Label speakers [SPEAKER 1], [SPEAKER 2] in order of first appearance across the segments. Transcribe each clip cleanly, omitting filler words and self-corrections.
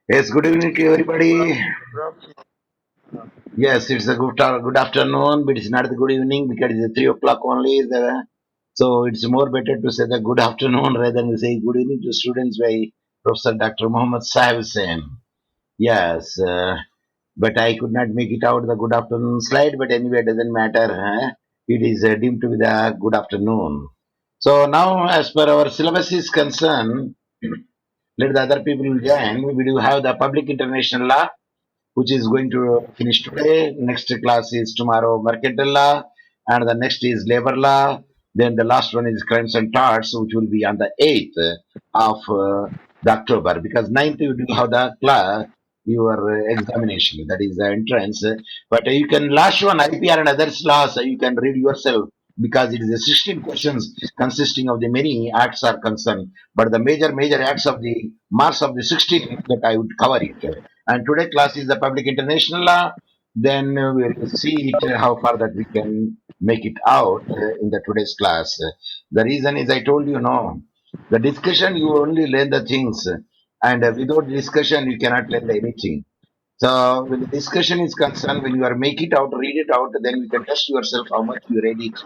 [SPEAKER 1] Yes, good evening to everybody.
[SPEAKER 2] Good afternoon.
[SPEAKER 1] Yes, it's a good afternoon, but it's not the good evening because it's 3 o'clock only. So it's more better to say the good afternoon rather than say good evening to students by Professor Dr. Muhammad Sahib Hussain. Yes, but I could not make it out the good afternoon slide, but anyway, it doesn't matter. It is deemed to be the good afternoon. So now, as per our syllabus is concerned, let the other people join. We do have the public international law which is going to finish today. Next class is tomorrow, mercantile law, and the next is labor law. Then the last one is crimes and torts, which will be on the 8th of the October. Because 9th you do have the class, your examination, that is the entrance. But you can last one IPR and others laws, you can read yourself because it is a 16 questions consisting of the many acts are concerned. But the major acts of the marks of the 16 that I would cover it. And today class is the public international law. Then we'll see it how far that we can make it out in the today's class. The reason is I told you no. The discussion you only learn the things, and without discussion you cannot learn anything. So when the discussion is concerned, when you are make it out, read it out, then you can test yourself how much you read it.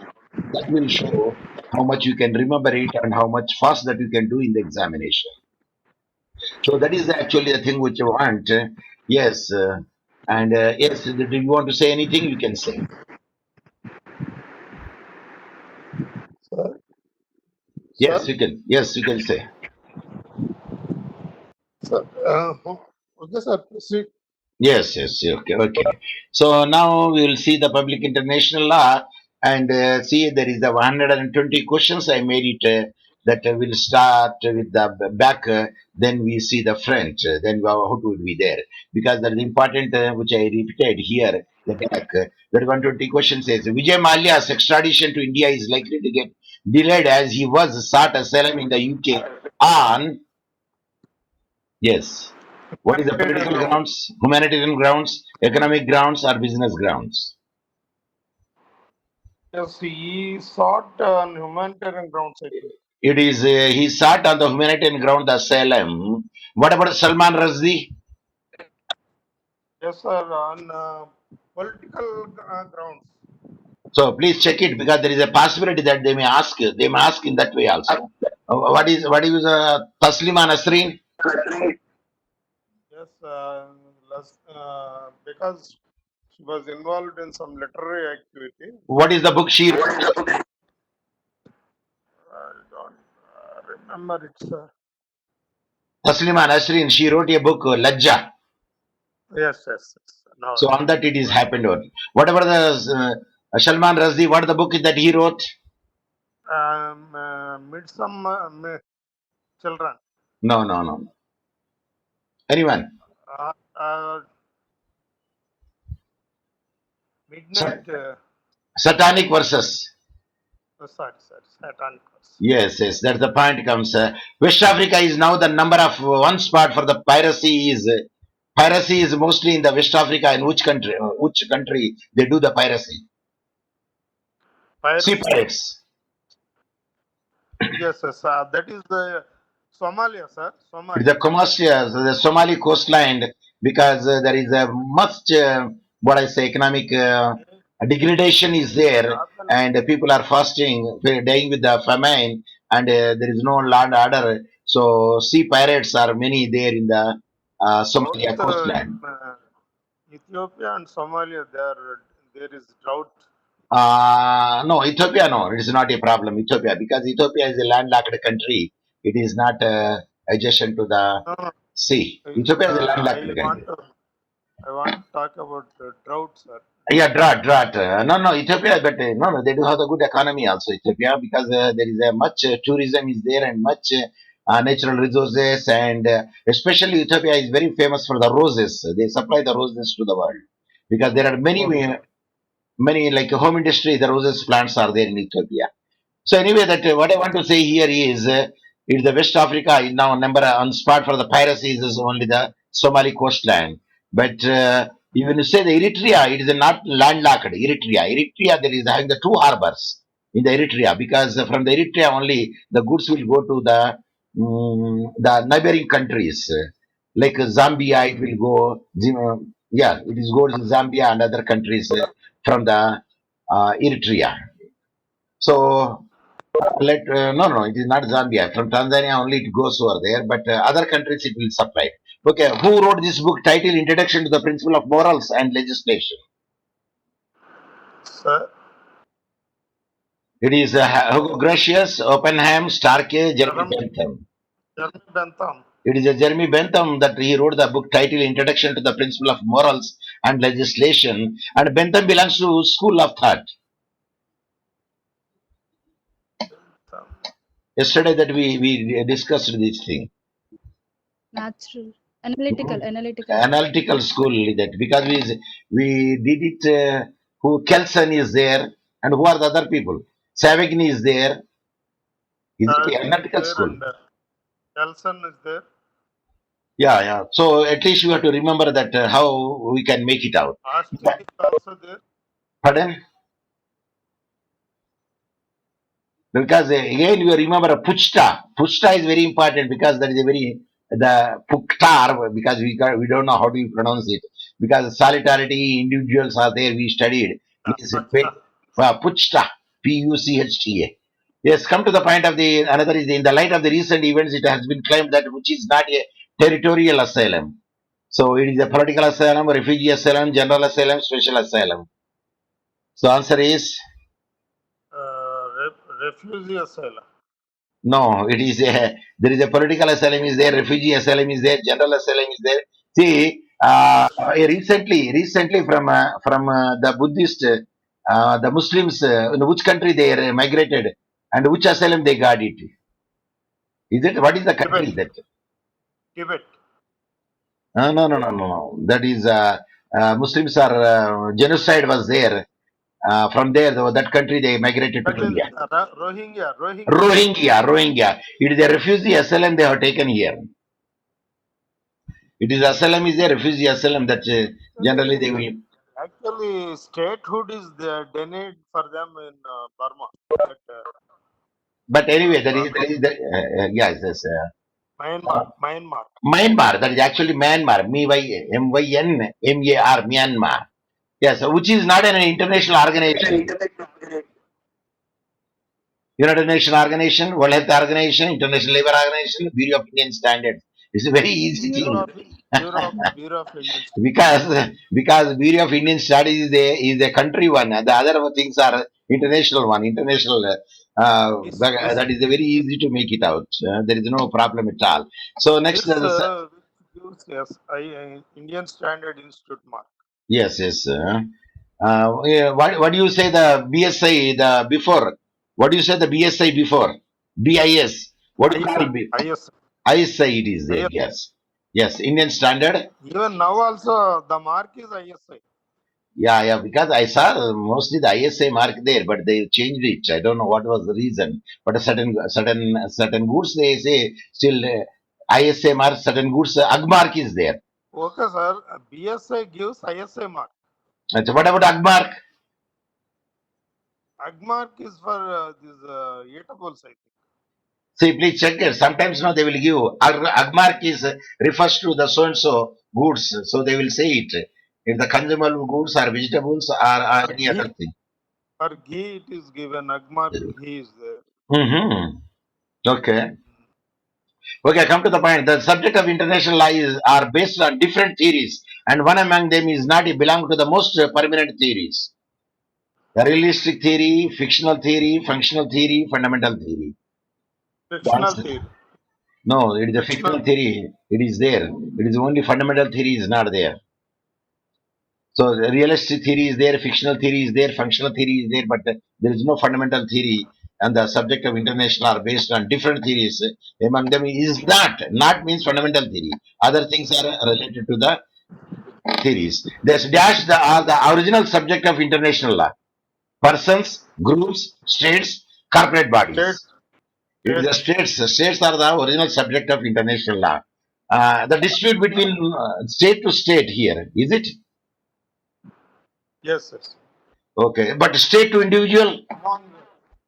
[SPEAKER 1] That will show how much you can remember it and how much fast that you can do in the examination. So that is actually the thing which you want. Yes. And yes, do you want to say anything? You can say.
[SPEAKER 2] Sir,
[SPEAKER 1] Yes,
[SPEAKER 2] sir,
[SPEAKER 1] you can. Yes, you can say.
[SPEAKER 2] sir. Okay, sir. Proceed.
[SPEAKER 1] Yes, yes. Okay, okay. So now we will see the public international law and see there is a 120 questions. I made it that will start with the back, then we see the front, then how to be there because that is important, which I repeated here. The back, that 120 question says Vijay Mallya's extradition to India is likely to get delayed as he was sought asylum in the UK on yes. What is the
[SPEAKER 2] Humanitarian
[SPEAKER 1] political
[SPEAKER 2] ground.
[SPEAKER 1] grounds, humanitarian grounds, economic grounds, or business grounds?
[SPEAKER 2] Yes, he sought on humanitarian grounds, I think.
[SPEAKER 1] It is he sought on the humanitarian ground the asylum. What about Salman Rushdie?
[SPEAKER 2] Yes, sir. On political grounds.
[SPEAKER 1] So please check it because there is a possibility that they may ask. They may ask in that way also. What is Taslima Nasreen?
[SPEAKER 2] Yes, because she was involved in some literary activity.
[SPEAKER 1] What is the book she wrote?
[SPEAKER 2] I don't remember it, sir.
[SPEAKER 1] Taslima Nasreen. She wrote a book Lajja.
[SPEAKER 2] Yes, yes, yes. Now
[SPEAKER 1] So on that it is happened. What about the Salman Rushdie? What the book is that he wrote?
[SPEAKER 2] Midsummer Children.
[SPEAKER 1] No, no, no. Anyone?
[SPEAKER 2] Uh, uh,
[SPEAKER 1] Sat-
[SPEAKER 2] Midnight.
[SPEAKER 1] Satanic verses.
[SPEAKER 2] Sorry, Satanic verse.
[SPEAKER 1] Yes, yes, that's the point comes. West Africa is now the number of one spot for the piracy is mostly in the West Africa. In which country? Which country they do the piracy? Sea
[SPEAKER 2] Piracy.
[SPEAKER 1] pirates.
[SPEAKER 2] Yes, yes. That is the Somalia, sir.
[SPEAKER 1] It's the
[SPEAKER 2] Somalia.
[SPEAKER 1] Commercial, the Somali coastline, because there is a much what I say economic degradation is there, and people are fasting, dying with the famine, and there is no land order. So sea pirates are many there in the
[SPEAKER 2] Both
[SPEAKER 1] Somalia coastline.
[SPEAKER 2] in Ethiopia and Somalia, there is drought.
[SPEAKER 1] No, Ethiopia, no, it is not a problem. Ethiopia, because Ethiopia is a landlocked country. It is not adjacent to the
[SPEAKER 2] No, no.
[SPEAKER 1] sea. Ethiopia is a landlocked country.
[SPEAKER 2] I want to talk about drought, sir.
[SPEAKER 1] Yeah, drought. No, no, Ethiopia, but no, no, they do have a good economy also, Ethiopia, because there is a much tourism is there and much natural resources, and especially Ethiopia is very famous for the roses. They supply the roses to the world because there are
[SPEAKER 2] Okay.
[SPEAKER 1] many like home industry. The roses plants are there in Ethiopia. So anyway, that what I want to say here is, it's the West Africa is now number on spot for the piracies is only the Somali coastline. But even you say the Eritrea, it is not landlocked. Eritrea, there is having the two harbors in the Eritrea because from the Eritrea only the goods will go to the neighboring countries. Like Zambia, it will go. Yeah, it is goes to Zambia and other countries from the Eritrea. So no, it is not Zambia. From Tanzania only it goes over there, but other countries it will supply. Okay, who wrote this book titled Introduction to the Principle of Morals and Legislation?
[SPEAKER 2] Sir,
[SPEAKER 1] It is Hugo Gracious, Oppenheim, Starkey, Jeremy
[SPEAKER 2] Jeremy,
[SPEAKER 1] Bentham.
[SPEAKER 2] Jeremy Bentham.
[SPEAKER 1] It is a Jeremy Bentham that he wrote the book titled Introduction to the Principle of Morals and Legislation, and Bentham belongs to School of Thought. Yesterday that we discussed this thing.
[SPEAKER 3] Natural, analytical,
[SPEAKER 1] Hmm.
[SPEAKER 3] analytical.
[SPEAKER 1] Analytical school that because we did it. Who Kelson is there, and who are the other people? Savagny is there. Is it
[SPEAKER 2] Savagin is
[SPEAKER 1] analytical
[SPEAKER 2] there
[SPEAKER 1] school?
[SPEAKER 2] and Nelson is there.
[SPEAKER 1] Yeah, yeah. So at least you have to remember that how we can make it out.
[SPEAKER 2] Austin is also there.
[SPEAKER 1] Pardon? Because again you remember Puchta. Puchta is very important because that is a very the Puktar because we don't know how to pronounce it because solidarity individuals are there we studied means
[SPEAKER 2] Pachta.
[SPEAKER 1] Puchta Puchta. Yes, come to the point of the another is in the light of the recent events it has been claimed that which is not a territorial asylum. So it is a political asylum, refugee asylum, general asylum, special asylum. So answer is
[SPEAKER 2] Refugee asylum.
[SPEAKER 1] no, it is a there is a political asylum is there, refugee asylum is there, general asylum is there. See, recently from the Buddhist, the Muslims, in which country they migrated and which asylum they got it? Is it what is the
[SPEAKER 2] Tibet.
[SPEAKER 1] country that?
[SPEAKER 2] Tibet.
[SPEAKER 1] No. That is Muslims are genocide was there. From there, that country they migrated to
[SPEAKER 2] That is
[SPEAKER 1] India.
[SPEAKER 2] Rohingya.
[SPEAKER 1] Rohingya. It is a refugee asylum they have taken here. It is asylum is a refugee asylum that generally they will.
[SPEAKER 2] Actually, statehood is denied for them in Burma. But,
[SPEAKER 1] But anyway,
[SPEAKER 2] Burma.
[SPEAKER 1] yes, yes.
[SPEAKER 2] Myanmar.
[SPEAKER 1] Myanmar, that is actually Myanmar, Myanmar, Myanmar. Yes, which is not an international organization. United Nations Organization, World Health Organization, International Labour Organization, Bureau of Indian Standards. It's a very easy
[SPEAKER 3] Bureau.
[SPEAKER 1] thing.
[SPEAKER 2] Bureau of Indian Standards.
[SPEAKER 1] because Bureau of Indian Studies is a country one. The other things are international one. International that is very easy to make it out. There is no problem at all. So next,
[SPEAKER 2] This gives yes, Indian Standard Institute mark.
[SPEAKER 1] yes. Yeah, what do you say the BSI the before? What do you say the BSI before? BIS. What do you call it?
[SPEAKER 2] IS.
[SPEAKER 1] ISI it is there. Yes. Indian Standard.
[SPEAKER 2] Even now also the mark is ISI.
[SPEAKER 1] Yeah. Because I saw mostly the ISA mark there, but they changed it. I don't know what was the reason. But a certain goods they say still ISA mark. Certain goods AG mark is there.
[SPEAKER 2] Okay, sir. BSI gives ISI mark.
[SPEAKER 1] So what about AG mark?
[SPEAKER 2] AG mark is for this eatables, I think.
[SPEAKER 1] See, please check it. Sometimes no, they will give AG mark is refers to the so and so goods. So they will say it. If the consumable goods are vegetables or any other thing.
[SPEAKER 2] For ghee, it is given. AG mark ghee is there.
[SPEAKER 1] Mm-hmm. Okay. Okay, come to the point. The subject of international law are based on different theories, and one among them is not belong to the most permanent theories. The realistic theory, fictional theory, functional theory, fundamental theory.
[SPEAKER 2] Fictional theory.
[SPEAKER 1] No, it is a
[SPEAKER 2] Fictional.
[SPEAKER 1] fictional theory. It is there. It is only fundamental theory is not there. So the realistic theory is there, fictional theory is there, functional theory is there, but there is no fundamental theory. And the subject of international are based on different theories. Among them is not means fundamental theory. Other things are related to the theories. There's dash the original subject of international law. Persons, groups, states, corporate
[SPEAKER 2] State.
[SPEAKER 1] bodies. It is the
[SPEAKER 2] States.
[SPEAKER 1] states. The states are the original subject of international law. The dispute between state to state here, is it?
[SPEAKER 2] Yes.
[SPEAKER 1] Okay. But state to individual,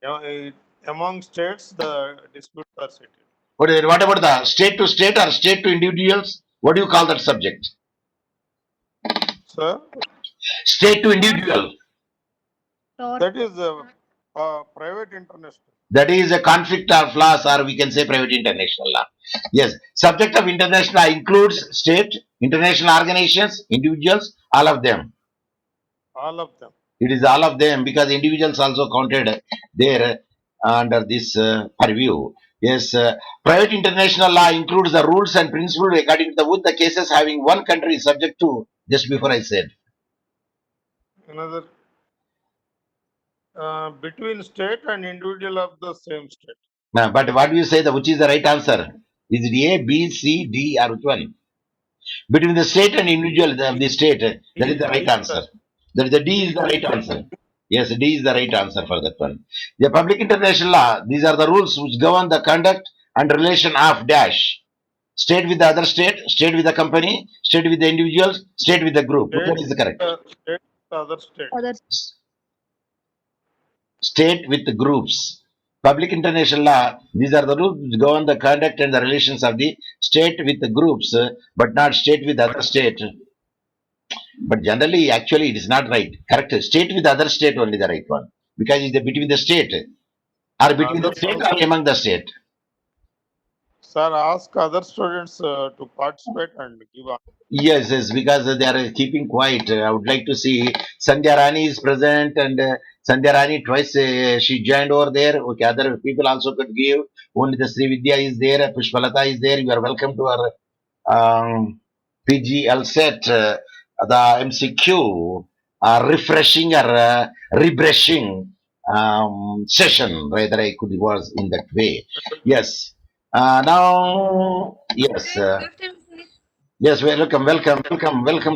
[SPEAKER 2] Uh, Among states, the disputes are settled.
[SPEAKER 1] what about the state to state or state to individuals? What do you call that subject?
[SPEAKER 2] Sir,
[SPEAKER 1] State to individual.
[SPEAKER 3] Tort.
[SPEAKER 2] that is private international.
[SPEAKER 1] That is a conflict of laws, or we can say private international law. Yes, subject of international law includes state, international organizations, individuals, all of them.
[SPEAKER 2] All of them.
[SPEAKER 1] It is all of them because individuals also counted there under this purview. Yes, private international law includes the rules and principles regarding the cases having one country is subject to. Just before I said,
[SPEAKER 2] Another between state and individual of the same state.
[SPEAKER 1] but what do you say? Which is the right answer? Is it A, B, C, D, or which one? Between the state and individual of the state, that is the right
[SPEAKER 2] D,
[SPEAKER 1] answer.
[SPEAKER 2] sir.
[SPEAKER 1] That is the D is the right answer. Yes, D is the right answer for that one. The public international law, these are the rules which govern the conduct and relation of dash. State with the other state with the company, state with the individuals, state with the group. Which
[SPEAKER 2] State,
[SPEAKER 1] one is the correct?
[SPEAKER 2] state, other state.
[SPEAKER 3] Other.
[SPEAKER 1] State with the groups. Public international law, these are the rules which govern the conduct and the relations of the state with the groups, but not state with other state. But generally, actually, it is not right. Correct. State with other state only the right one. Because it's between the state or between the
[SPEAKER 2] Others
[SPEAKER 1] state
[SPEAKER 2] also.
[SPEAKER 1] or among the state.
[SPEAKER 2] Sir, ask other students to participate and give answer.
[SPEAKER 1] Yes, because they are keeping quiet. I would like to see Sandhya Rani is present and Sandhya Rani twice she joined over there. Okay, other people also could give. Only the Sri Vidya is there, Pushpalata is there. You are welcome to our PGLCET, the MCQ, refreshing or rebrushing session. Rather, I could was in that way. Yes. Now, yes. Yes, welcome to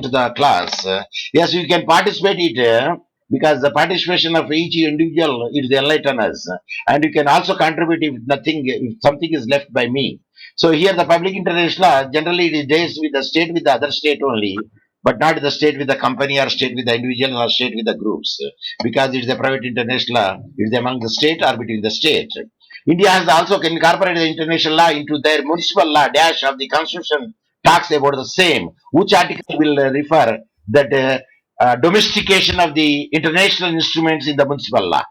[SPEAKER 1] the class. Yes, you can participate it because the participation of each individual is enlighten us, and you can also contribute if something is left by me. So here the public international law generally it is deals with the state with the other state only, but not the state with the company or state with the individual or state with the groups, because it is a private international law. It is among the state or between the state. India has also incorporated the international law into their municipal law dash of the constitution talks about the same. Which article will refer that domestication of the international instruments in the municipal law?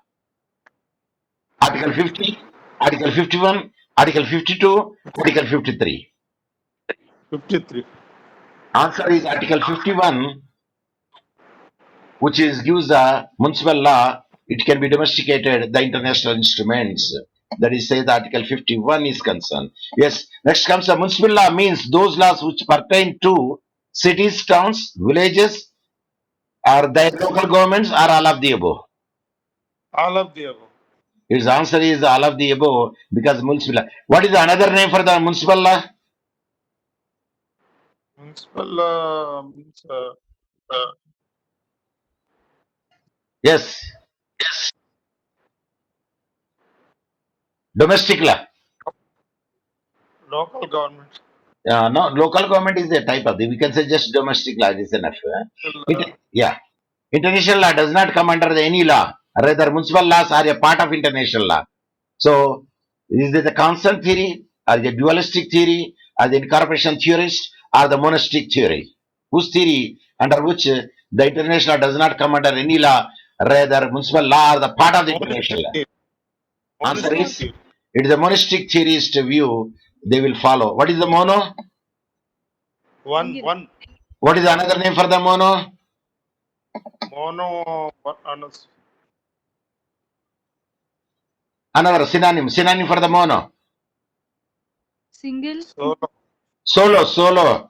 [SPEAKER 1] Article 50, Article 51, Article 52, Article 53.
[SPEAKER 2] 53.
[SPEAKER 1] Answer is Article 51, which is gives the municipal law. It can be domesticated the international instruments. That is, say the Article 51 is concerned. Yes. Next comes the municipal law means those laws which pertain to cities, towns, villages, are their local governments or all of the above?
[SPEAKER 2] All of the above.
[SPEAKER 1] His answer is all of the above because municipal law. What is another name for the municipal law?
[SPEAKER 2] Municipal means
[SPEAKER 1] Yes, domestic law.
[SPEAKER 2] local government.
[SPEAKER 1] No, local government is a type of the. We can say just domestic law is enough. Yeah, international law does not come under any law. Rather, municipal laws are a part of international law. So, is it the constant theory, or the dualistic theory, or the incorporation theorist, or the monastic theory? Whose theory under which the international does not come under any law, rather municipal law are the part of the international
[SPEAKER 2] Monistic
[SPEAKER 1] law?
[SPEAKER 2] theory.
[SPEAKER 1] Answer
[SPEAKER 2] Monistic
[SPEAKER 1] is
[SPEAKER 2] theory.
[SPEAKER 1] it is a monastic theorist view they will follow. What is the mono?
[SPEAKER 3] Single.
[SPEAKER 2] One.
[SPEAKER 1] What is another name for the mono?
[SPEAKER 2] Mono.
[SPEAKER 1] Another synonym for the mono.
[SPEAKER 3] Single.
[SPEAKER 1] Solo.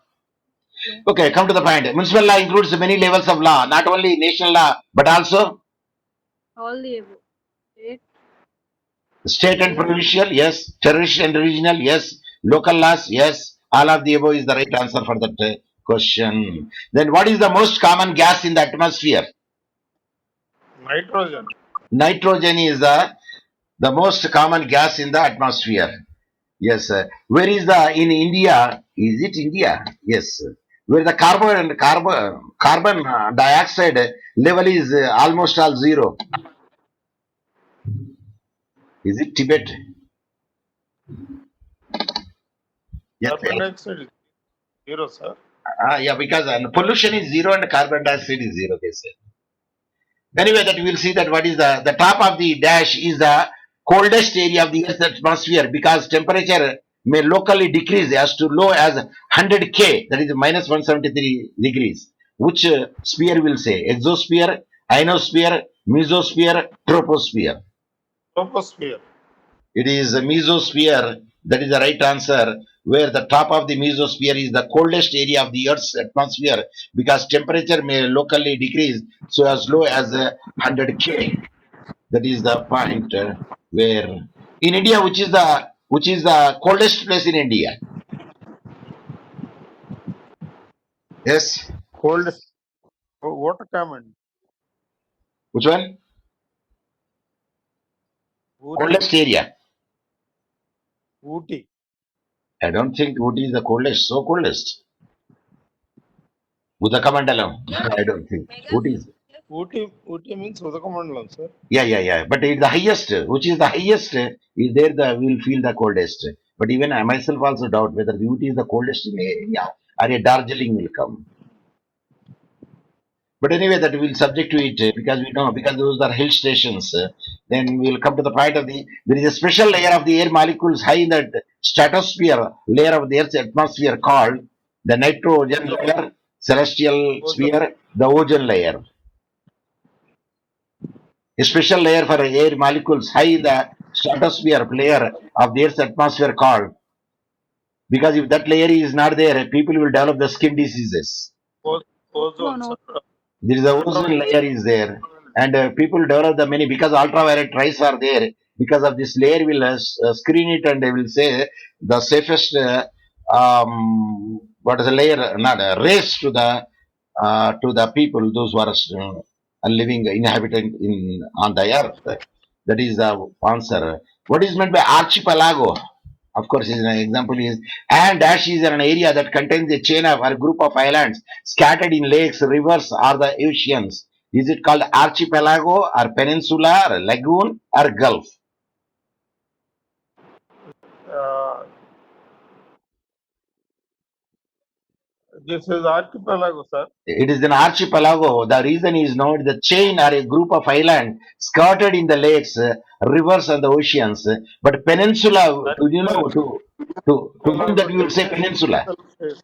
[SPEAKER 1] Okay, come to the point. Municipal law includes many levels of law, not only national law, but also
[SPEAKER 3] All the above. State.
[SPEAKER 1] state and provincial, yes. Territorial and regional, yes. Local laws, yes. All of the above is the right answer for that question. Then what is the most common gas in the atmosphere?
[SPEAKER 2] Nitrogen.
[SPEAKER 1] Nitrogen is the most common gas in the atmosphere. Yes. Where is the in India? Is it India? Yes. Where the carbon dioxide level is almost all zero. Is it Tibet? Yes.
[SPEAKER 2] Carbon dioxide. Zero, sir.
[SPEAKER 1] Yeah, because pollution is zero and carbon dioxide is zero, they say. Anyway, that we will see that what is the top of the dash is the coldest area of the Earth's atmosphere because temperature may locally decrease as to low as 100 K, that is minus 173 degrees. Which sphere will say? Exosphere, ionosphere, mesosphere, troposphere.
[SPEAKER 2] Troposphere.
[SPEAKER 1] It is a mesosphere. That is the right answer. Where the top of the mesosphere is the coldest area of the Earth's atmosphere because temperature may locally decrease so as low as 100 K. That is the point where in India, which is the coldest place in India? Yes,
[SPEAKER 2] Coldest. Water command.
[SPEAKER 1] which one?
[SPEAKER 2] Ooty.
[SPEAKER 1] Coldest area.
[SPEAKER 2] Ooty.
[SPEAKER 1] I don't think Ooty is the coldest. So coldest. Udakamandalam. No, I don't think. Ooty is.
[SPEAKER 2] Ooty means Udakamandalam, sir.
[SPEAKER 1] Yeah. But it's the highest. Which is the highest? Is there the we'll feel the coldest. But even I myself also doubt whether the Ooty is the coldest in area or a Darjeeling will come. But anyway, that we'll subject to it because we know because those are hill stations. Then we'll come to the point of there is a special layer of the air molecules high in the stratosphere layer of the Earth's atmosphere called the nitrogen layer, celestial
[SPEAKER 2] Ozone.
[SPEAKER 1] sphere, the ozone layer. A special layer for air molecules high in the stratosphere layer of the Earth's atmosphere called because if that layer is not there, people will develop the skin diseases.
[SPEAKER 2] Ozone,
[SPEAKER 3] No.
[SPEAKER 2] sir.
[SPEAKER 1] There is a ozone
[SPEAKER 2] Ultraviolet.
[SPEAKER 1] layer is there and people develop the many because ultraviolet rays are there because of this layer will screen it and they will say the safest what is the layer not rays to the people those who are living inhabitant in on the earth. That is the answer. What is meant by archipelago? Of course, is an example is and dash is an area that contains a chain of or group of islands scattered in lakes, rivers, or the oceans. Is it called archipelago or peninsula or lagoon or gulf?
[SPEAKER 2] Uh, this is archipelago, sir.
[SPEAKER 1] It is an archipelago. The reason is known the chain or a group of islands scattered in the lakes, rivers, and the oceans. But peninsula, to you know, to one that we will say
[SPEAKER 2] Definition
[SPEAKER 1] peninsula.
[SPEAKER 2] itself says,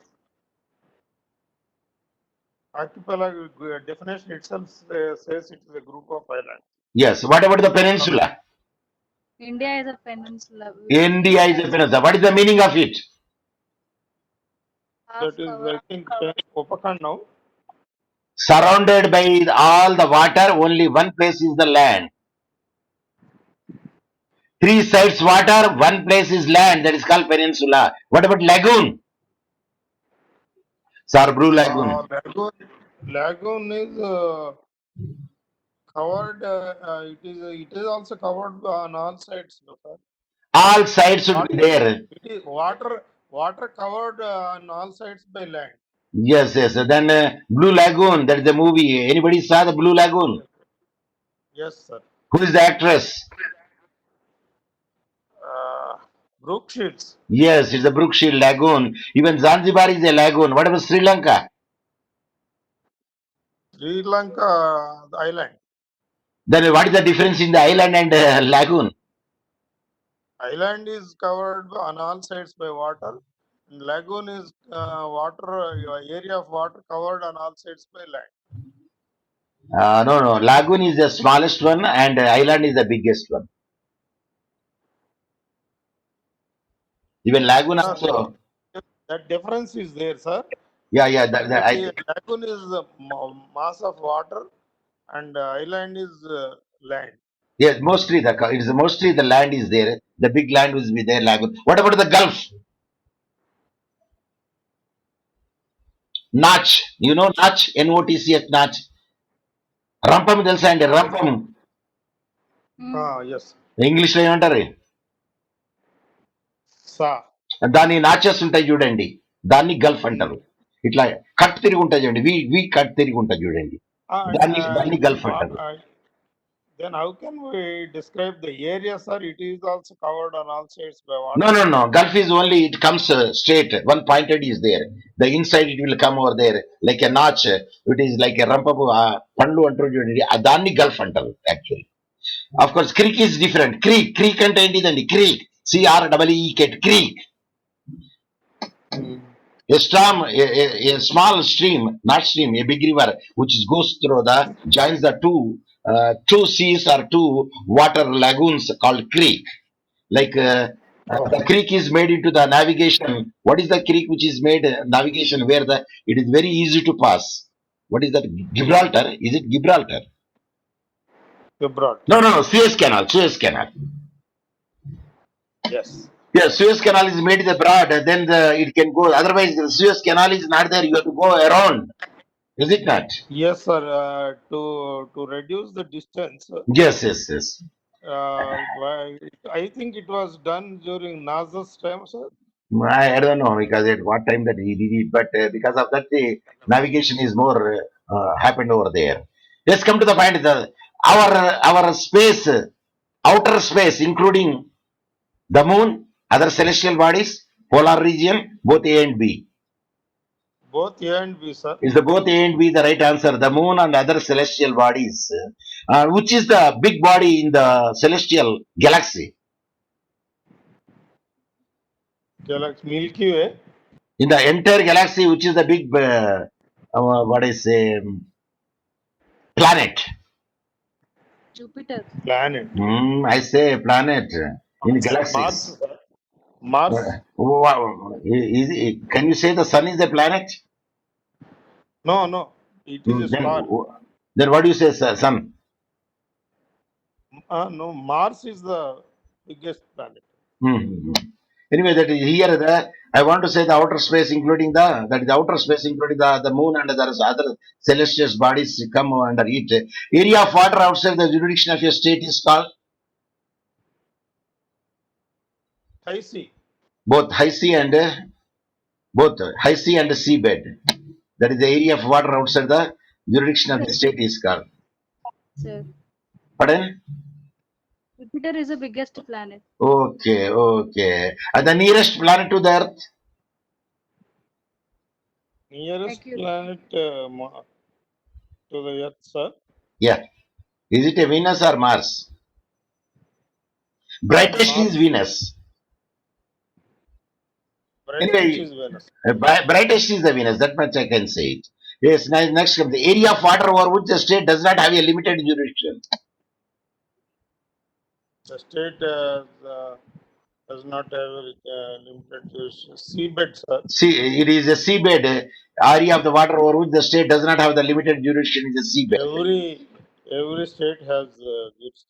[SPEAKER 2] archipelago definition itself says it is a group of islands.
[SPEAKER 1] Yes. What about the peninsula?
[SPEAKER 3] India is a peninsula.
[SPEAKER 1] India is a peninsula. What is the meaning of it?
[SPEAKER 3] Half
[SPEAKER 2] That is,
[SPEAKER 3] cover.
[SPEAKER 2] I think, Opakan now.
[SPEAKER 1] Surrounded by all the water, only one place is the land. Three sides water, one place is land. That is called peninsula. What about lagoon? Sarbru lagoon.
[SPEAKER 2] Lagoon is covered. It is also covered on all sides, no, sir.
[SPEAKER 1] All sides should be there.
[SPEAKER 2] It is water covered on all sides by land.
[SPEAKER 1] Yes. Then Blue Lagoon. That is the movie. Anybody saw the Blue Lagoon?
[SPEAKER 2] Yes, sir.
[SPEAKER 1] Who is the actress?
[SPEAKER 2] Brook Shields.
[SPEAKER 1] Yes, it's the Brookfield Lagoon. Even Zanzibar is a lagoon. What about Sri Lanka?
[SPEAKER 2] Sri Lanka, the island.
[SPEAKER 1] Then what is the difference in the island and lagoon?
[SPEAKER 2] Island is covered on all sides by water. And lagoon is area of water covered on all sides by land.
[SPEAKER 1] No. Lagoon is the smallest one and island is the biggest one. Even lagoon also.
[SPEAKER 2] That difference is there, sir.
[SPEAKER 1] Yeah.
[SPEAKER 2] Lagoon is mass of water, and island is land.
[SPEAKER 1] Yes, mostly the land is there. The big land will be there. Lagoon. What about the Gulf? Notch. You know Notch? NOTCH Notch. రంపం తెలుసా అండి రంపం
[SPEAKER 2] Yes.
[SPEAKER 1] English లో ఏమంటారు
[SPEAKER 2] Sa.
[SPEAKER 1] దాన్ని notches ఉంటాయి చూడండి దాన్ని Gulf అంటారు ఇట్లా కట్ తిరిగి ఉంటాయి చూడండి వి కట్ తిరిగి ఉంటాయి చూడండి దాన్ని గల్ఫ్ అంటారు
[SPEAKER 2] Then how can we describe the area, sir? It is also covered on all sides by
[SPEAKER 1] No,
[SPEAKER 2] water.
[SPEAKER 1] no, no. Gulf is only, it comes straight. One pointed is there. The inside it will come over there like a notch. It is like a rampapu, pandu antaru chudandi. Adanni Gulf antaru actually. Of course, creek is different. Creek అంటే ఏంటిదండి? Creek. CREEK, creek. A storm, a small stream, not stream, a big river, which goes through joins the two seas or two water lagoons called creek. Like the creek is made into the navigation. What is the creek which is made navigation where it is very easy to pass? What is that? Gibraltar? Is it Gibraltar?
[SPEAKER 2] Gibraltar.
[SPEAKER 1] No. Suez Canal.
[SPEAKER 2] Yes.
[SPEAKER 1] Yeah, Suez Canal is made the broad, then it can go. Otherwise, the Suez Canal is not there. You have to go around. Is it not?
[SPEAKER 2] Yes, sir. To reduce the distance,
[SPEAKER 1] Yes.
[SPEAKER 2] I think it was done during NASA's time, sir.
[SPEAKER 1] I don't know because at what time that he did it, but because of that, the navigation is more happened over there. Let's come to the point. Our space, outer space, including the moon, other celestial bodies, polar region, both A and B.
[SPEAKER 2] Both A and B, sir.
[SPEAKER 1] Is the both A and B the right answer? The moon and other celestial bodies. Which is the big body in the celestial galaxy?
[SPEAKER 2] Galaxy Milky Way.
[SPEAKER 1] In the entire galaxy, which is the big, what I say, planet?
[SPEAKER 3] Jupiter.
[SPEAKER 2] Planet.
[SPEAKER 1] I say planet in
[SPEAKER 2] Mars,
[SPEAKER 1] galaxies.
[SPEAKER 2] sir. Mars.
[SPEAKER 1] Can you say the sun is a planet?
[SPEAKER 2] No. It is a star.
[SPEAKER 1] Then what do you say, sun?
[SPEAKER 2] No, Mars is the biggest planet.
[SPEAKER 1] Anyway, that is here. I want to say the outer space, including the outer space, including the moon and the other celestial bodies come under it. Area of water outside the jurisdiction of a state is called
[SPEAKER 2] High sea.
[SPEAKER 1] both high sea and seabed. That is the area of water outside the jurisdiction of the state is called.
[SPEAKER 3] Sir.
[SPEAKER 1] Pardon?
[SPEAKER 3] Jupiter is the biggest planet.
[SPEAKER 1] Okay. And the nearest planet to the Earth?
[SPEAKER 2] Nearest
[SPEAKER 3] Mercury.
[SPEAKER 2] planet to the Earth, sir.
[SPEAKER 1] Yeah. Is it a Venus or Mars? Brightest
[SPEAKER 2] Mars.
[SPEAKER 1] is Venus.
[SPEAKER 2] Brightest
[SPEAKER 1] Anyway,
[SPEAKER 2] is Venus.
[SPEAKER 1] Brightest is the Venus. That much I can say it. Yes. Next comes the area of water over which the state does not have a limited jurisdiction.
[SPEAKER 2] The state does not have a limited jurisdiction. Seabed, sir.
[SPEAKER 1] See, it is a seabed area of the water over which the state does not have the limited jurisdiction is a seabed.
[SPEAKER 2] Every state has jurisdiction.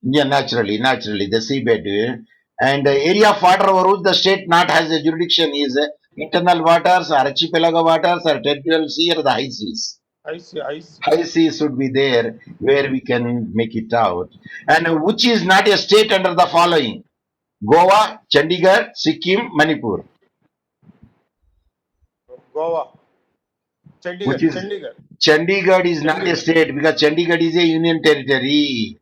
[SPEAKER 1] Yeah, naturally, the seabed. And the area of water over which the state not has a jurisdiction is internal waters or archipelago waters or territorial sea or the high seas.
[SPEAKER 2] I see.
[SPEAKER 1] High seas should be there where we can make it out. And which is not a state under the following: Goa, Chandigarh, Sikkim, Manipur.
[SPEAKER 2] Goa.
[SPEAKER 1] Which is
[SPEAKER 2] Chandigarh.
[SPEAKER 1] Chandigarh is not a state because Chandigarh is a union territory.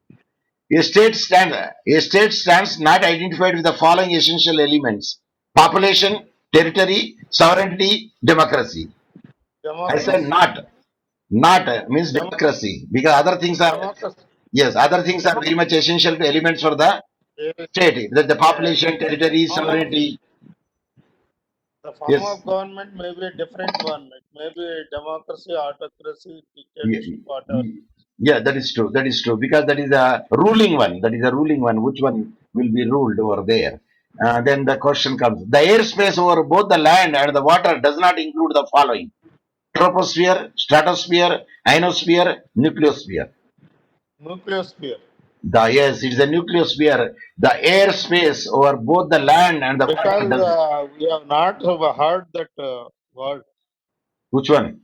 [SPEAKER 1] A state stands not identified with the following essential elements: population, territory, sovereignty, democracy. I said not means democracy because other things are
[SPEAKER 2] Democracy.
[SPEAKER 1] other things are very much essential to elements for the state. The population, territory, sovereignty.
[SPEAKER 2] The form of government may be a different one. It may be democracy, autocracy, dictatorship, whatever.
[SPEAKER 1] Yeah, that is true. Because that is a ruling one. Which one will be ruled over there? Then the question comes: the airspace over both the land and the water does not include the following: troposphere, stratosphere, ionosphere, nucleosphere.
[SPEAKER 2] Nucleosphere.
[SPEAKER 1] Yes, it is a nucleosphere. The airspace over both the land and the water
[SPEAKER 2] Because we have not heard that word.
[SPEAKER 1] Which one?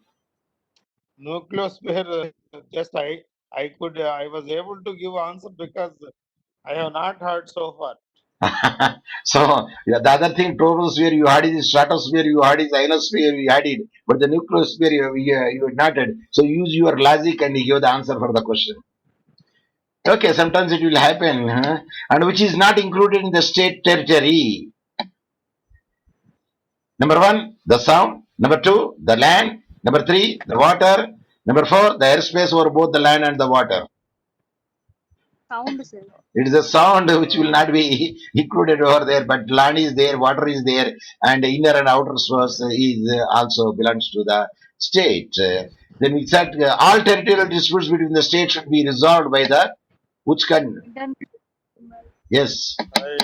[SPEAKER 2] Nucleosphere. Just I was able to give answer because I have not heard so far.
[SPEAKER 1] So the other thing, troposphere you had is stratosphere, you had is ionosphere, you had it, but the nucleosphere you had not had. So use your logic and give the answer for the question. Okay, sometimes it will happen, and which is not included in the state territory. Number one, the sound. Number two, the land. Number three, the water. Number four, the airspace over both the land and the water.
[SPEAKER 3] Sound, sir.
[SPEAKER 1] It is a sound which will not be included over there, but land is there, water is there, and inner and outer source is also belongs to the state. Then we said all territorial disputes between the states should be resolved by the which can
[SPEAKER 3] International.
[SPEAKER 1] yes
[SPEAKER 2] I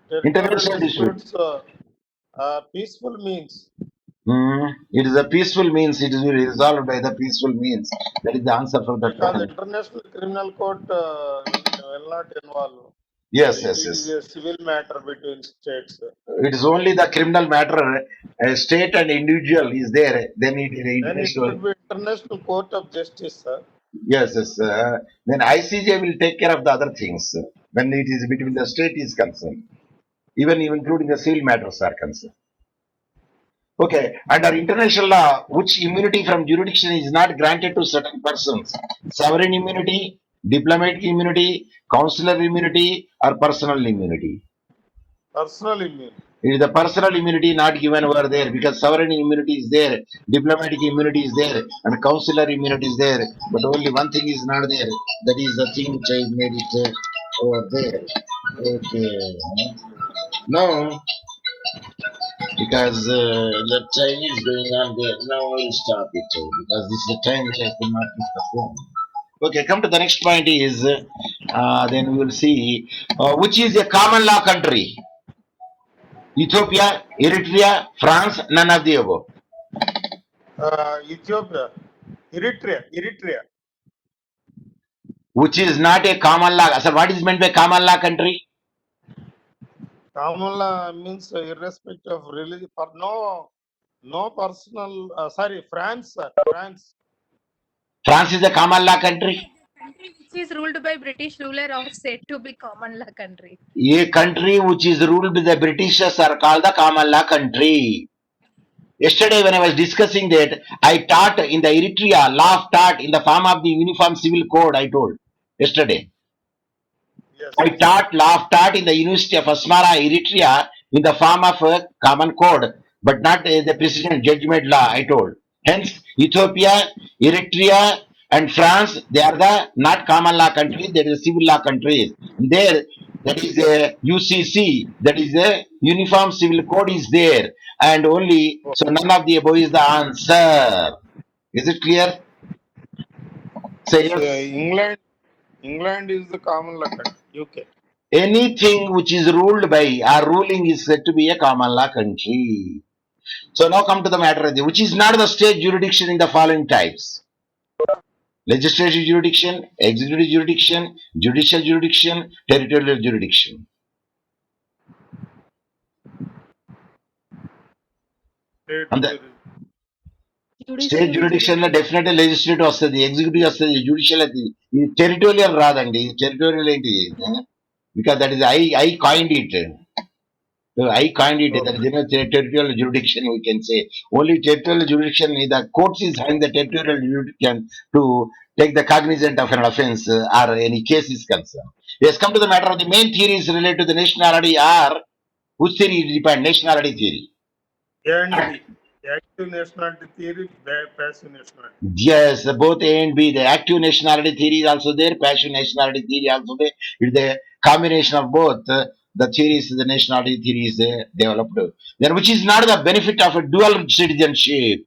[SPEAKER 2] territorial
[SPEAKER 1] international dispute.
[SPEAKER 2] disputes peaceful means.
[SPEAKER 1] It is a peaceful means. It is resolved by the peaceful means. That is the answer for that
[SPEAKER 2] Because
[SPEAKER 1] one.
[SPEAKER 2] International Criminal Court will not involve.
[SPEAKER 1] Yes,
[SPEAKER 2] It
[SPEAKER 1] yes,
[SPEAKER 2] is
[SPEAKER 1] yes.
[SPEAKER 2] a civil matter between states.
[SPEAKER 1] It is only the criminal matter. State and individual is there. Then it is
[SPEAKER 2] Then it
[SPEAKER 1] international.
[SPEAKER 2] should be International Court of Justice, sir.
[SPEAKER 1] Yes, yes. Then ICJ will take care of the other things when it is between the state is concerned. Even including the civil matters are concerned. Okay, under international law, which immunity from jurisdiction is not granted to certain persons? Sovereign immunity, diplomatic immunity, consular immunity, or personal immunity?
[SPEAKER 2] Personal immunity.
[SPEAKER 1] It is the personal immunity not given over there because sovereign immunity is there, diplomatic immunity is there, and consular immunity is there. But only one thing is not there. That is the thing which I made it over there. Okay. No, because the time is going on there. Now I will stop it because this is the time which I could not pick the phone. Okay, come to the next point is then we will see which is a common law country. Ethiopia, Eritrea, France, none of the above.
[SPEAKER 2] Ethiopia, Eritrea.
[SPEAKER 1] Which is not a common law. So what is meant by common law country?
[SPEAKER 2] Common law means irrespective of religion. For no personal. Sorry, France, sir. France.
[SPEAKER 1] France is a common law country.
[SPEAKER 4] Country which is ruled by British ruler or said to be common law country.
[SPEAKER 1] A country which is ruled by the Britishers are called the common law country. Yesterday, when I was discussing that, I taught in the Eritrea law of taught in the form of the Uniform Civil Code. I told yesterday.
[SPEAKER 2] Yes.
[SPEAKER 1] I taught law of taught in the University of Asmara, Eritrea, in the form of a common code, but not the precedent judgment law. I told. Hence, Ethiopia, Eritrea, and France, they are the not common law countries. They are the civil law countries. There, that is a UCC. That is a Uniform Civil Code is there, and only so none of the above is the answer. Is it clear? Say
[SPEAKER 2] So,
[SPEAKER 1] yes.
[SPEAKER 2] England is the common law country. UK.
[SPEAKER 1] Anything which is ruled by or ruling is said to be a common law country. So now come to the matter, which is not the state jurisdiction in the following types: legislative jurisdiction, executive jurisdiction, judicial jurisdiction, territorial jurisdiction.
[SPEAKER 2] State
[SPEAKER 1] And the state
[SPEAKER 3] Judicial
[SPEAKER 1] judicial లో definite legislative వస్తుంది, executive వస్తుంది, judicial అది ఇది territorial రాదండి. Territorial ఏంటి? Because that is I coined it. I coined it. That is territorial jurisdiction. We can say only territorial jurisdiction. The courts is having the territorial jurisdiction to take the cognizance of an offence or any case is concerned. Yes, come to the matter of the main theories related to the nationality are which theory is depend? Nationality theory.
[SPEAKER 2] A and B. Active nationality theory, passive nationality.
[SPEAKER 1] Yes, both A and B. The active nationality theory is also there. Passive nationality theory also there. It's the combination of both. The theories, the nationality theory is developed. Then, which is not the benefit of a dual citizenship.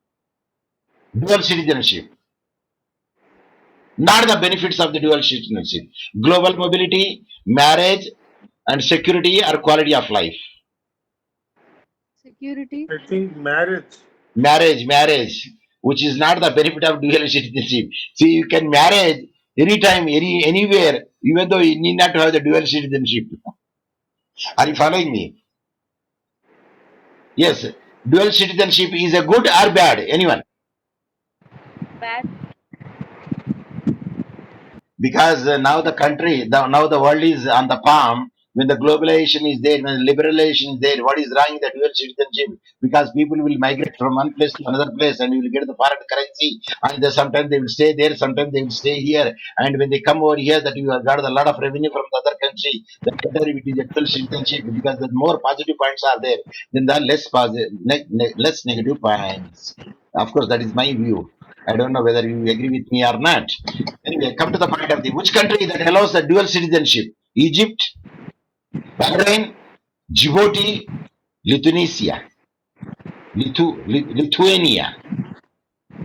[SPEAKER 1] Dual citizenship. Not the benefits of the dual citizenship. Global mobility, marriage, and security or quality of life.
[SPEAKER 3] security.
[SPEAKER 2] I think marriage.
[SPEAKER 1] Marriage, which is not the benefit of dual citizenship. See, you can marry anytime, anywhere, even though you need not have the dual citizenship. Are you following me? Yes, dual citizenship is a good or bad? Anyone?
[SPEAKER 3] Bad.
[SPEAKER 1] Because now the country, now the world is on the palm. when the globalization is there, when the liberalization is there, what is wrong in the dual citizenship? Because people will migrate from one place to another place and you will get the foreign currency, and sometimes they will stay there, sometimes they will stay here. And when they come over here, that you have got a lot of revenue from the other country, the better it is a dual citizenship, because the more positive points are there, then the less positive, less negative points. Of course, that is my view. I don't know whether you agree with me or not. Anyway, come to the point of the which country that allows the dual citizenship? Egypt, Bahrain, Djibouti, Lithuania. Lithuania.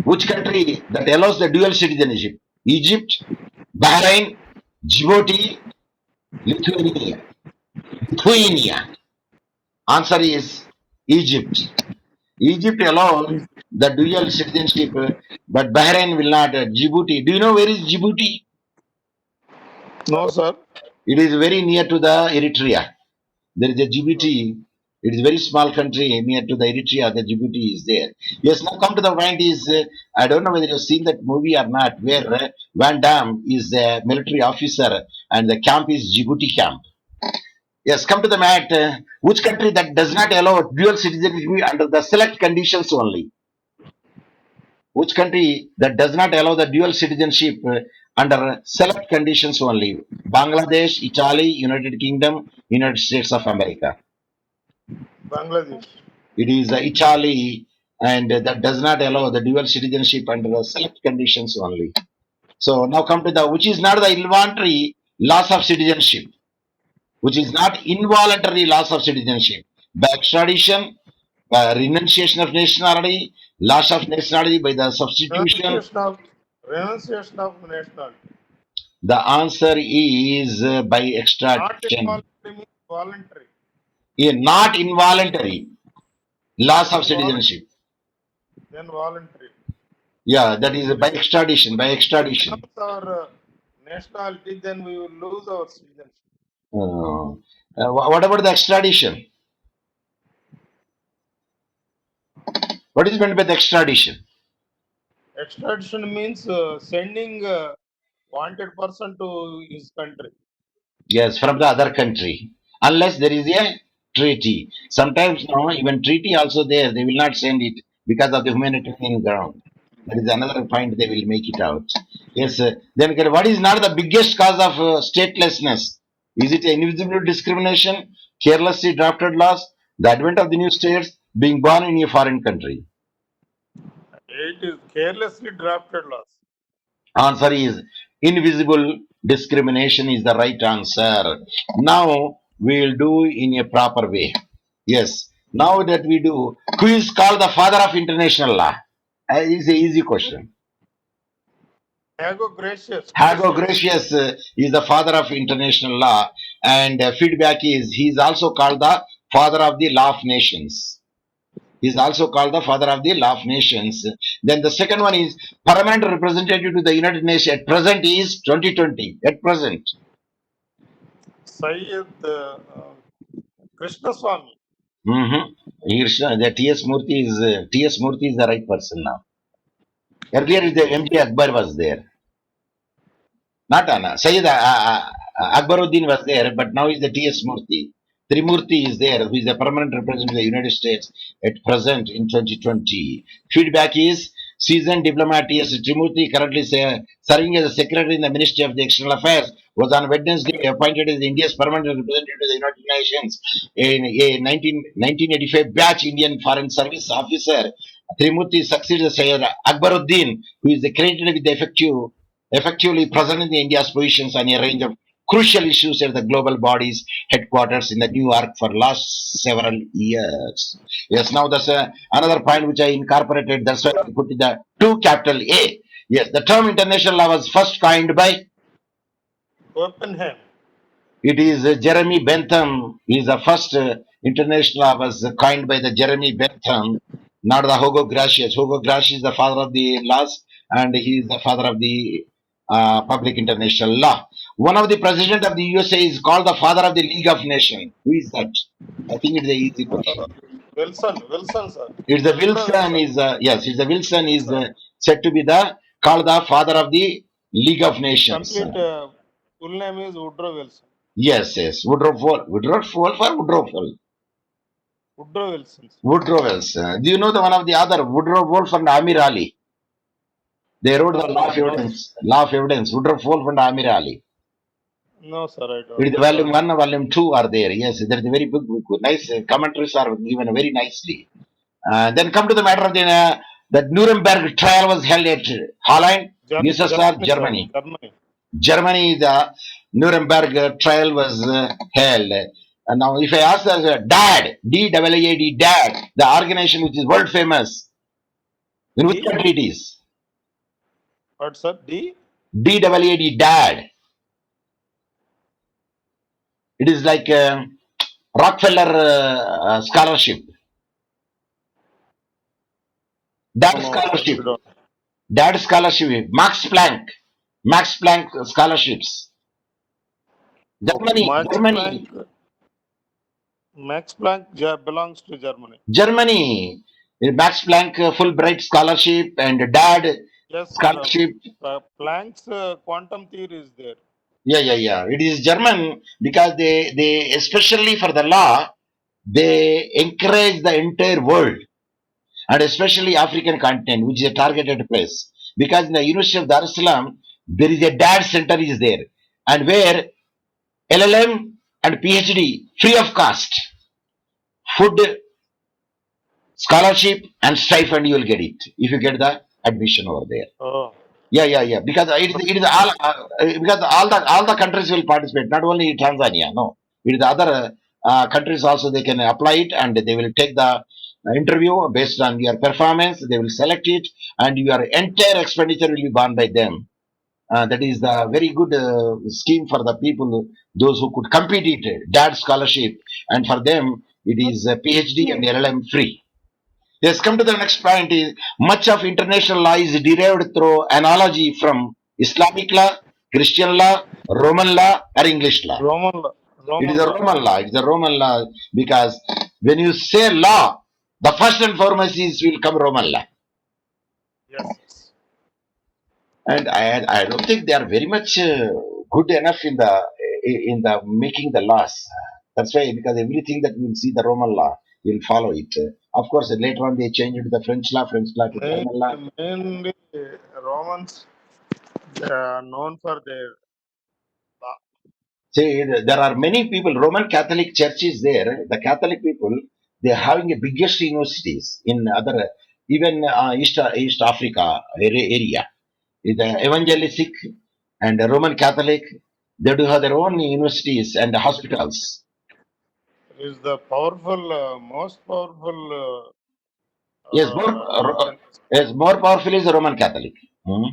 [SPEAKER 1] Which country that allows the dual citizenship? Egypt, Bahrain, Djibouti, Lithuania. Lithuania. Answer is Egypt. Egypt allows the dual citizenship, but Bahrain will not. Djibouti. Do you know where is Djibouti?
[SPEAKER 2] No, sir.
[SPEAKER 1] It is very near to the Eritrea. There is a Djibouti. It is a very small country near to the Eritrea. The Djibouti is there. Yes, now come to the point is, I don't know whether you've seen that movie or not, where Van Damme is a military officer and the camp is Djibouti camp. Yes, come to the mat. Which country that does not allow dual citizenship under the select conditions only? Which country that does not allow the dual citizenship under select conditions only? Bangladesh, Italy, United Kingdom, United States of America.
[SPEAKER 2] Bangladesh.
[SPEAKER 1] It is Italy, and that does not allow the dual citizenship under the select conditions only. So now come to the which is not the involuntary loss of citizenship, which is not involuntary loss of citizenship by extradition, by renunciation of nationality, loss of nationality by the substitution.
[SPEAKER 2] Renunciation of nationality.
[SPEAKER 1] The answer is by
[SPEAKER 2] Not
[SPEAKER 1] extradition.
[SPEAKER 2] involuntary means voluntary.
[SPEAKER 1] Not involuntary loss of citizenship.
[SPEAKER 2] Then voluntary.
[SPEAKER 1] Yeah, that is by extradition. By extradition.
[SPEAKER 2] If our nationality, then we will lose our citizenship.
[SPEAKER 1] What about the extradition? What is meant by the extradition?
[SPEAKER 2] Extradition means sending wanted person to his country.
[SPEAKER 1] Yes, from the other country. Unless there is a treaty. Sometimes, no, even treaty also there, they will not send it because of the humanitarian ground. That is another point they will make it out. Yes, then again, what is not the biggest cause of statelessness? Is it invisible discrimination, carelessly drafted laws, the advent of the new states, being born in a foreign country?
[SPEAKER 2] It is carelessly drafted laws.
[SPEAKER 1] Answer is invisible discrimination is the right answer. Now we will do in a proper way. Yes. Now that we do, who is called the father of international law? It's an easy question.
[SPEAKER 2] Hago Gracious.
[SPEAKER 1] Hago Gracious is the father of international law, and feedback is he is also called the father of the law of nations. He is also called the father of the law of nations. Then the second one is permanent representative to the United Nations at present is 2020. At present,
[SPEAKER 2] Sayyid Krishna Swami.
[SPEAKER 1] The T.S. Murthy is the right person now. Earlier, the M.J. Akbar was there. Not Anna. Sayyid Akbaruddin was there, but now is the T.S. Murthy. Trimurti is there, who is the permanent representative of the United States at present in 2020. Feedback is seasoned diplomat T.S. Trimurti, currently serving as a secretary in the Ministry of the External Affairs, was on Wednesday appointed as India's permanent representative to the United Nations. A 1985 batch Indian Foreign Service officer, Trimurti succeeds Sayyid Akbaruddin, who is credited with the effectively presenting India's positions on a range of crucial issues at the global bodies headquarters in the New York for last several years. Yes, now that's another point which I incorporated. That's why I put the 2 capital A. Yes, the term international law was first coined by
[SPEAKER 2] Oppenheim.
[SPEAKER 1] it is Jeremy Bentham. He is the first international law was coined by the Jeremy Bentham, not the Hugo Gracious. Hugo Gracious is the father of the laws, and he is the father of the public international law. One of the president of the USA is called the father of the League of Nations. Who is that? I think it's an easy question.
[SPEAKER 2] Wilson, sir.
[SPEAKER 1] It's the Wilson is yes. It's the Wilson is said to be the called the father of the League of Nations.
[SPEAKER 2] Complete full name is Woodrow Wilson.
[SPEAKER 1] Yes, yes. Woodrow Wolf. Woodrow Wolf or Woodrow Wolf?
[SPEAKER 2] Woodrow Wilson.
[SPEAKER 1] Woodrow Wilson. Do you know the one of the other, Woodrow Wolf and Amir Ali? They wrote the Law of
[SPEAKER 2] No,
[SPEAKER 1] Evidence. Law of Evidence. Woodrow Wolf and Amir Ali.
[SPEAKER 2] no, sir, I
[SPEAKER 1] It
[SPEAKER 2] don't
[SPEAKER 1] is the
[SPEAKER 2] know.
[SPEAKER 1] volume 1 and volume 2 are there. Yes, there is a very big book. Nice commentaries are given very nicely. Then come to the matter of the Nuremberg trial was held at Holland, USSR,
[SPEAKER 2] Germany, sir,
[SPEAKER 1] Germany.
[SPEAKER 2] Germany.
[SPEAKER 1] Germany, the Nuremberg trial was held. And now, if I ask DAD, DAAD, DAD, the organization which is world famous, in which
[SPEAKER 2] D?
[SPEAKER 1] country it is?
[SPEAKER 2] What, sir? D?
[SPEAKER 1] DAAD, DAD. It is like Rockefeller scholarship. DAD
[SPEAKER 2] No, sir,
[SPEAKER 1] scholarship.
[SPEAKER 2] we don't.
[SPEAKER 1] DAD scholarship. Max Planck scholarships.
[SPEAKER 2] Okay,
[SPEAKER 1] Germany.
[SPEAKER 2] Max Planck belongs to Germany.
[SPEAKER 1] Germany. Max Planck Fulbright scholarship and DAD
[SPEAKER 2] Yes,
[SPEAKER 1] scholarship.
[SPEAKER 2] Planck's quantum theory is there.
[SPEAKER 1] Yeah. It is German because they especially for the law, they encourage the entire world and especially African continent, which is a targeted place. Because in the University of Dar es Salaam, there is a DAD center is there, and where LLM and PhD free of cost, food, scholarship, and stipend you will get it if you get the admission over there.
[SPEAKER 2] Oh,
[SPEAKER 1] Yeah. Because it is all because all the countries will participate, not only Tanzania. No, it is the other countries also they can apply it and they will take the interview based on your performance. They will select it and your entire expenditure will be borne by them. That is the very good scheme for the people, those who could compete it, DAD scholarship, and for them it is PhD and LLM free. Let's come to the next point is much of international law is derived through analogy from Islamic law, Christian law, Roman law, or English law.
[SPEAKER 2] Roman law.
[SPEAKER 1] It is
[SPEAKER 2] Roman
[SPEAKER 1] a
[SPEAKER 2] law.
[SPEAKER 1] Roman law. It is a Roman law because when you say law, the first and foremost is will come Roman law.
[SPEAKER 2] Yes.
[SPEAKER 1] And I don't think they are very much good enough in the making the laws. That's why because everything that we will see the Roman law, we'll follow it. Of course, later on they changed it to the French law to German law.
[SPEAKER 2] Mainly Romans, they are known for their law.
[SPEAKER 1] See, there are many people. Roman Catholic Church is there. The Catholic people they are having the biggest universities in other even East Africa area. The evangelistic and the Roman Catholic, they do have their own universities and hospitals.
[SPEAKER 2] It is the powerful, most powerful
[SPEAKER 1] Yes,
[SPEAKER 2] religion.
[SPEAKER 1] more powerful is the Roman Catholic. Hmm.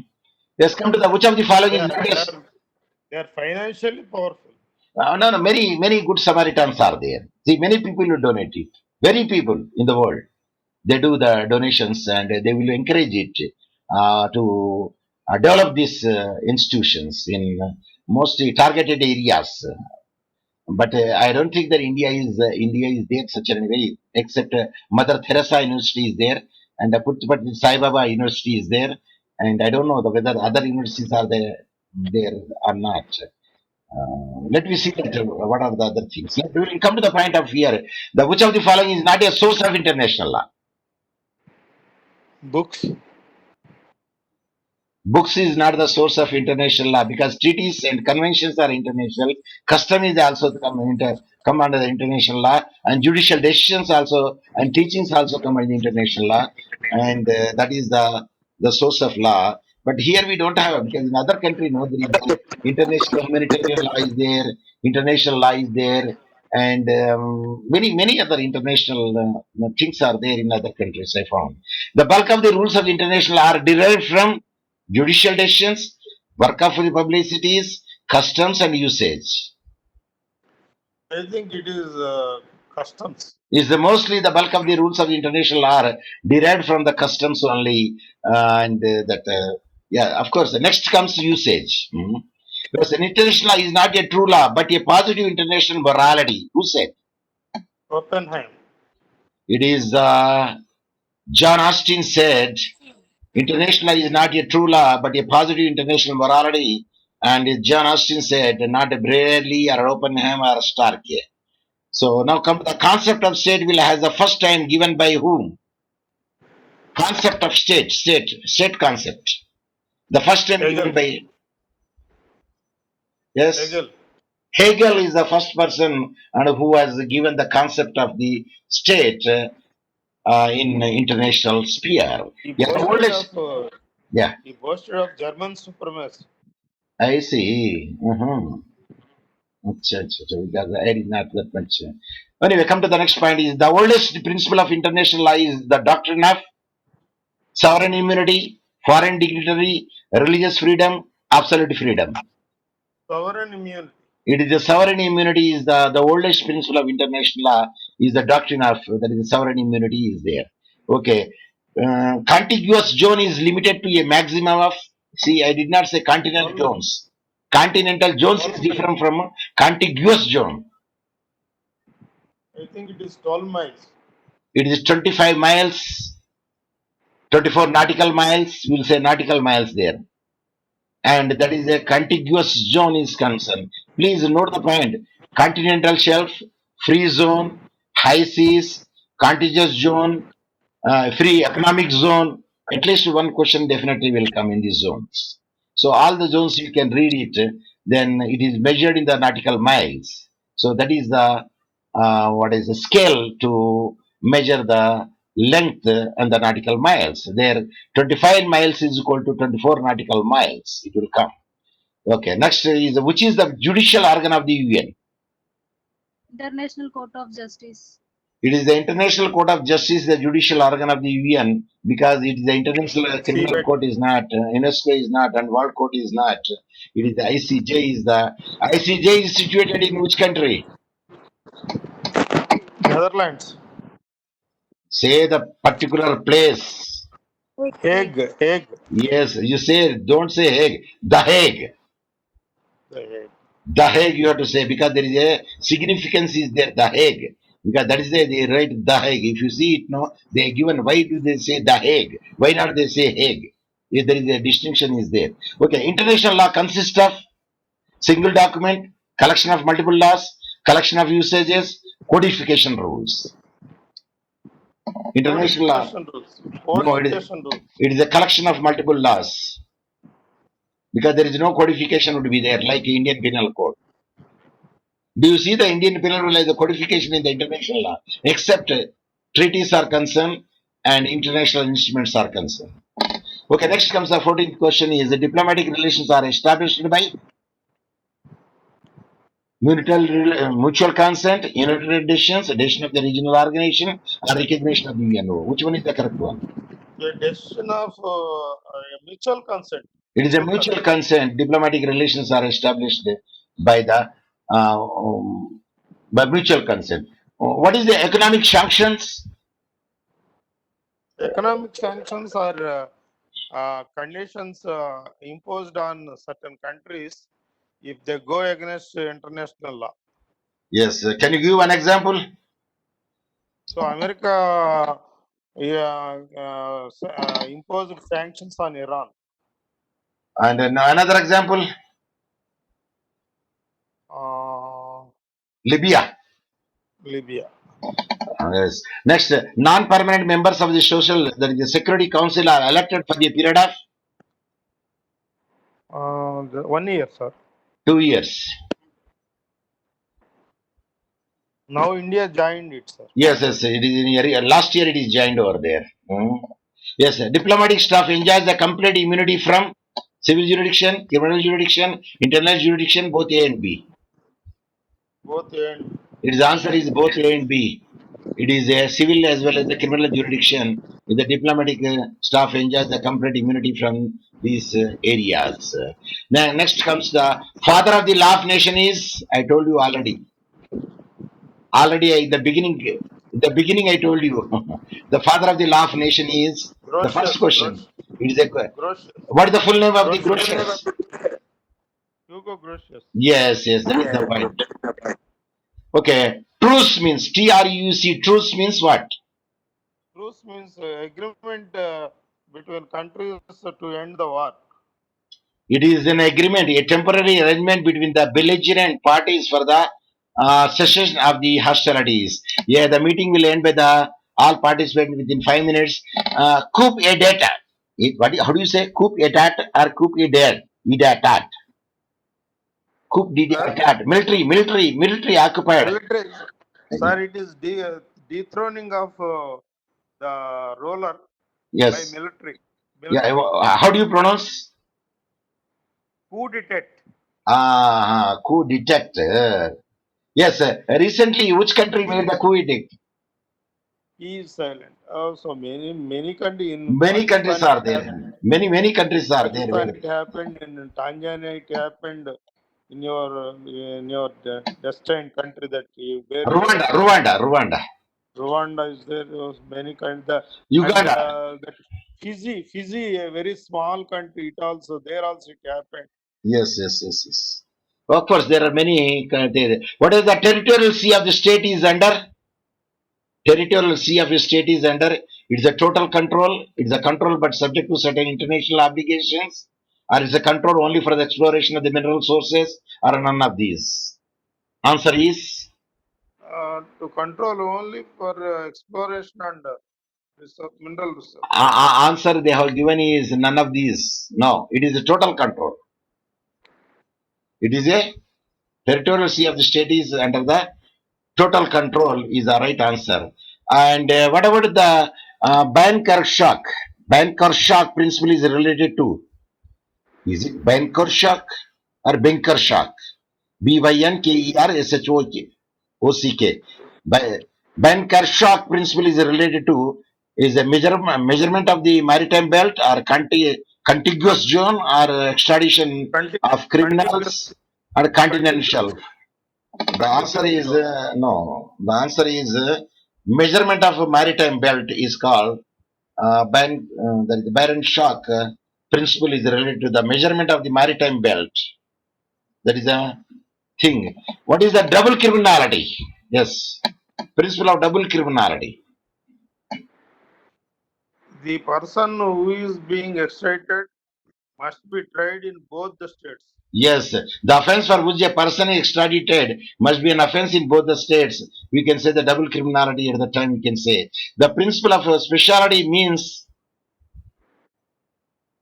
[SPEAKER 1] Let's come to the which of the following
[SPEAKER 2] They
[SPEAKER 1] is
[SPEAKER 2] are,
[SPEAKER 1] not
[SPEAKER 2] they
[SPEAKER 1] yes.
[SPEAKER 2] are, they are financially powerful.
[SPEAKER 1] No, many good Samaritans are there. See, many people will donate it. Many people in the world they do the donations and they will encourage it to develop these institutions in mostly targeted areas. But I don't think that India is there such a way, except Mother Teresa University is there, and but Sai Baba University is there, and I don't know whether other universities are there or not. Let me see that, what are the other things. We will come to the point of here. The which of the following is not a source of international law?
[SPEAKER 2] Books.
[SPEAKER 1] Books is not the source of international law because treaties and conventions are international. Custom is also come under the international law, and judicial decisions also and teachings also come under international law, and that is the source of law. But here we don't have it because in other country, no, there is international humanitarian law is there, international law is there, and many other international things are there in other countries. I found the bulk of the rules of international law are derived from judicial decisions, work of publicities, customs, and usage.
[SPEAKER 2] I think it is customs.
[SPEAKER 1] Is the mostly the bulk of the rules of international law are derived from the customs only, and that yeah, of course. The next comes usage. Because an international law is not a true law, but a positive international morality. Who said?
[SPEAKER 2] Oppenheim.
[SPEAKER 1] It is John Austin said, international law is not a true law, but a positive international morality. And John Austin said, not Braley or Oppenheimer or Stark. So now come the concept of state will has the first time given by whom? Concept of state concept. The first time given
[SPEAKER 2] Hegel.
[SPEAKER 1] by, yes,
[SPEAKER 2] Hegel.
[SPEAKER 1] Hegel is the first person and who has given the concept of the state in international sphere.
[SPEAKER 2] He
[SPEAKER 1] Yeah, the
[SPEAKER 2] boasted
[SPEAKER 1] oldest.
[SPEAKER 2] of uh,
[SPEAKER 1] Yeah,
[SPEAKER 2] he boasted of German supremacy.
[SPEAKER 1] I see. Acha, acha, acha, because I did not that much. Anyway, come to the next point is the oldest principle of international law is the doctrine of sovereign immunity, foreign dignitary, religious freedom, absolute freedom.
[SPEAKER 2] Sovereign immunity.
[SPEAKER 1] It is the sovereign immunity is the oldest principle of international law is the doctrine of that is the sovereign immunity is there. Okay. Contiguous zone is limited to a maximum of, see, I did not say continental
[SPEAKER 2] 12,
[SPEAKER 1] zones. Continental zones is
[SPEAKER 2] 12 miles.
[SPEAKER 1] different from contiguous zone.
[SPEAKER 2] I think it is 12 miles.
[SPEAKER 1] It is 25 miles, 24 nautical miles, we'll say nautical miles there. And that is a contiguous zone is concerned. Please note the point. Continental shelf, free zone, high seas, contiguous zone, free economic zone. At least one question definitely will come in these zones. So all the zones you can read it, then it is measured in the nautical miles. So that is the what is the scale to measure the length and the nautical miles. There, 25 miles is equal to 24 nautical miles. It will come. Okay. Next is which is the judicial organ of the UN?
[SPEAKER 3] International Court of Justice.
[SPEAKER 1] It is the International Court of Justice, the judicial organ of the UN, because it is the International Criminal
[SPEAKER 2] CBET.
[SPEAKER 1] Court is not, UNESCO is not, and World Court is not. It is the ICJ is the ICJ is situated in which country?
[SPEAKER 2] Netherlands.
[SPEAKER 1] Say the particular place.
[SPEAKER 2] Hague. Hague.
[SPEAKER 1] Yes, you say don't say Hague. The Hague.
[SPEAKER 2] The Hague.
[SPEAKER 1] The Hague you have to say because there is a significance is there. The Hague. Because that is the they write The Hague. If you see it now, they are given why do they say The Hague? Why not they say Hague? If there is a distinction is there. Okay, international law consists of single document, collection of multiple laws, collection of usages, codification rules. International law.
[SPEAKER 2] Codification rules.
[SPEAKER 1] No,
[SPEAKER 2] Codification rules.
[SPEAKER 1] it is a collection of multiple laws. Because there is no codification would be there like Indian Penal Code. Do you see the Indian Penal Law as a codification in the international law? Except treaties are concerned and international instruments are concerned. Okay, next comes the 14th question is the diplomatic relations are established by mutual consent, united decisions, decision of the regional organization, or recognition of the UNO. Which one is the correct one?
[SPEAKER 2] The decision of mutual consent.
[SPEAKER 1] It is a mutual consent. Diplomatic relations are established by the by mutual consent. What is the economic sanctions?
[SPEAKER 2] Economic sanctions are conditions imposed on certain countries if they go against international law.
[SPEAKER 1] Yes. Can you give an example?
[SPEAKER 2] So America imposed sanctions on Iran.
[SPEAKER 1] And another example, Libya.
[SPEAKER 2] Libya.
[SPEAKER 1] Yes. Next, non-permanent members of the the Security Council are elected for the period of
[SPEAKER 2] 1 year, sir.
[SPEAKER 1] 2 years.
[SPEAKER 2] Now India joined it, sir.
[SPEAKER 1] Yes, yes. It is in last year it is joined over there. Yes, diplomatic staff enjoys the complete immunity from civil jurisdiction, criminal jurisdiction, internal jurisdiction, both A and B.
[SPEAKER 2] Both and
[SPEAKER 1] Its answer is both A and B. It is a civil as well as the criminal jurisdiction. The diplomatic staff enjoys the complete immunity from these areas. Now, next comes the father of the law of nation is, I told you already. In the beginning I told you. The father of the law of nation is the first question. It is a
[SPEAKER 2] Grotius.
[SPEAKER 1] what is the full name of the
[SPEAKER 2] Grotius.
[SPEAKER 1] Grotius?
[SPEAKER 2] Hugo Grotius.
[SPEAKER 1] Yes, that is the point. Okay, truce means TRUC. Truce means what?
[SPEAKER 2] Truce means agreement between countries to end the war.
[SPEAKER 1] It is an agreement, a temporary arrangement between the belligerent parties for the cessation of the hostilities. Yeah, the meeting will end by the all participants within 5 minutes. Coup et date. How do you say coup et date or coup et date? Idatat. Coup
[SPEAKER 2] Sir,
[SPEAKER 1] d'etat. Military occupied.
[SPEAKER 2] military, sir, it is dethroning of the ruler by
[SPEAKER 1] Yes.
[SPEAKER 2] military.
[SPEAKER 1] Yeah.
[SPEAKER 2] Military.
[SPEAKER 1] How do you pronounce?
[SPEAKER 2] Coup d'etat.
[SPEAKER 1] Coup d'etat. Yes. Recently, which country made the coup d'etat?
[SPEAKER 2] He is silent. So many countries in
[SPEAKER 1] Many countries
[SPEAKER 2] Pakistan
[SPEAKER 1] are
[SPEAKER 2] it happened.
[SPEAKER 1] there. Many countries are there.
[SPEAKER 2] Pakistan it happened, in Tanzania it happened, in your destined country that where you are sitting.
[SPEAKER 1] Rwanda.
[SPEAKER 2] Rwanda is there. Was many countries. And
[SPEAKER 1] Uganda.
[SPEAKER 2] that Fiji, a very small country. It also there also it happened.
[SPEAKER 1] Yes. Of course, there are many countries. What is the territorial sea of the state is under? Territorial sea of a state is under. It's a total control. It's a control but subject to certain international obligations. Or it's a control only for the exploration of the mineral sources or none of these. Answer is
[SPEAKER 2] To control only for exploration and research, mineral research.
[SPEAKER 1] answer they have given is none of these. No, it is a total control. It is a territorial sea of the state is under the total control is the right answer. And what about the Banker shock? Banker shock principle is related to, is it Banker shock or Banker shock? Bankershok. Banker shock principle is related to is a measurement of the maritime belt or contiguous zone or extradition of
[SPEAKER 2] Contiguous,
[SPEAKER 1] criminals or continental
[SPEAKER 2] contiguous,
[SPEAKER 1] shelf. The answer
[SPEAKER 2] contiguous
[SPEAKER 1] is
[SPEAKER 2] zone.
[SPEAKER 1] no. The answer is measurement of a maritime belt is called the Baron shock principle is related to the measurement of the maritime belt. That is a thing. What is the double criminality? Yes, principle of double criminality.
[SPEAKER 2] The person who is being extradited must be tried in both the states.
[SPEAKER 1] Yes, the offense for which a person is extradited must be an offense in both the states. We can say the double criminality at the time. We can say the principle of speciality means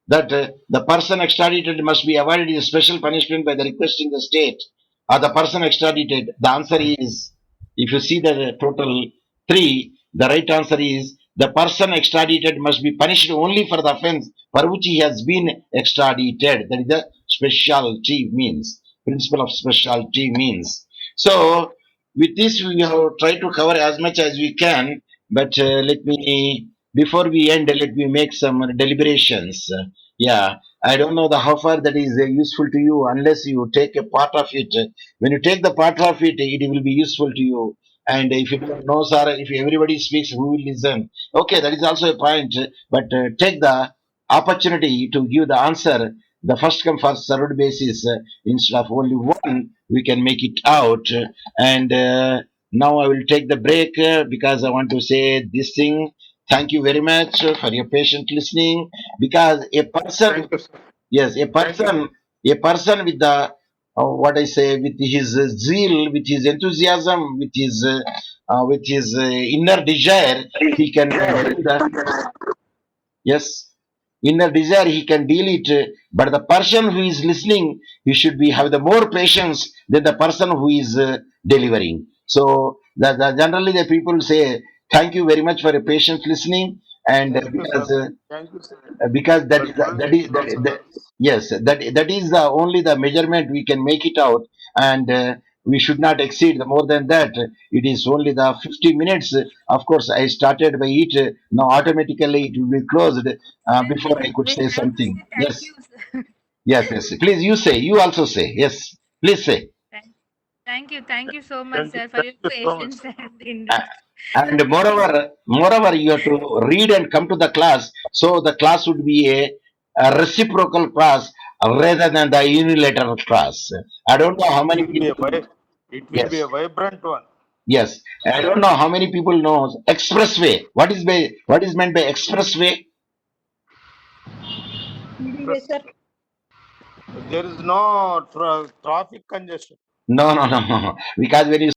[SPEAKER 1] that the person extradited must be avoided a special punishment by the requesting the state or the person extradited. The answer is, if you see the total three, the right answer is the person extradited must be punished only for the offense for which he has been extradited. That is the specialty means. Principle of specialty means. So, with this, we have tried to cover as much as we can, but let me, before we end, let me make some deliberations. Yeah, I don't know the how far that is useful to you unless you take a part of it. When you take the part of it, it will be useful to you. And if you don't know, sir, if everybody speaks, who will listen? Okay, that is also a point. But take the opportunity to give the answer, the first come first served basis instead of only one. We can make it out. And now I will take the break because I want to say this thing. Thank you very much for your patient listening because a person,
[SPEAKER 2] Thank you, sir.
[SPEAKER 1] yes,
[SPEAKER 2] Thank you.
[SPEAKER 1] a person with the what I say, with his zeal, with his enthusiasm, with his inner desire, he can deal the, yes, inner desire, he can deal it. But the person who is listening, he should be have the more patience than the person who is delivering. So generally the people say thank you very much for your patient listening, and
[SPEAKER 2] Thank you, sir. Thank you, sir,
[SPEAKER 1] because
[SPEAKER 2] for giving
[SPEAKER 1] that
[SPEAKER 2] instructions.
[SPEAKER 1] yes, that is the only the measurement we can make it out, and we should not exceed the more than that. It is only the 50 minutes. Of course I started by it, now automatically it will be closed
[SPEAKER 4] Then
[SPEAKER 1] before I could
[SPEAKER 4] we
[SPEAKER 1] say
[SPEAKER 4] have to
[SPEAKER 1] something.
[SPEAKER 4] say thank
[SPEAKER 1] Yes,
[SPEAKER 4] you, sir.
[SPEAKER 1] yes, please, you say, you also say, yes, please say.
[SPEAKER 4] Thank, thank you so much,
[SPEAKER 2] Thank you.
[SPEAKER 4] sir, for
[SPEAKER 2] Thank
[SPEAKER 4] your
[SPEAKER 2] you so much.
[SPEAKER 4] patience and
[SPEAKER 1] Uh,
[SPEAKER 4] interest.
[SPEAKER 1] and moreover, you have to read and come to the class. So the class would be a reciprocal class rather than the unilateral class. I don't know how
[SPEAKER 2] It
[SPEAKER 1] many
[SPEAKER 2] will be
[SPEAKER 1] people.
[SPEAKER 2] a it will be
[SPEAKER 1] Yes,
[SPEAKER 2] a vibrant one.
[SPEAKER 1] yes. I don't know how many people knows expressway. What is meant by expressway?
[SPEAKER 3] Freeway, sir.
[SPEAKER 2] There is no traffic congestion.
[SPEAKER 1] No, no, no, no. Because when you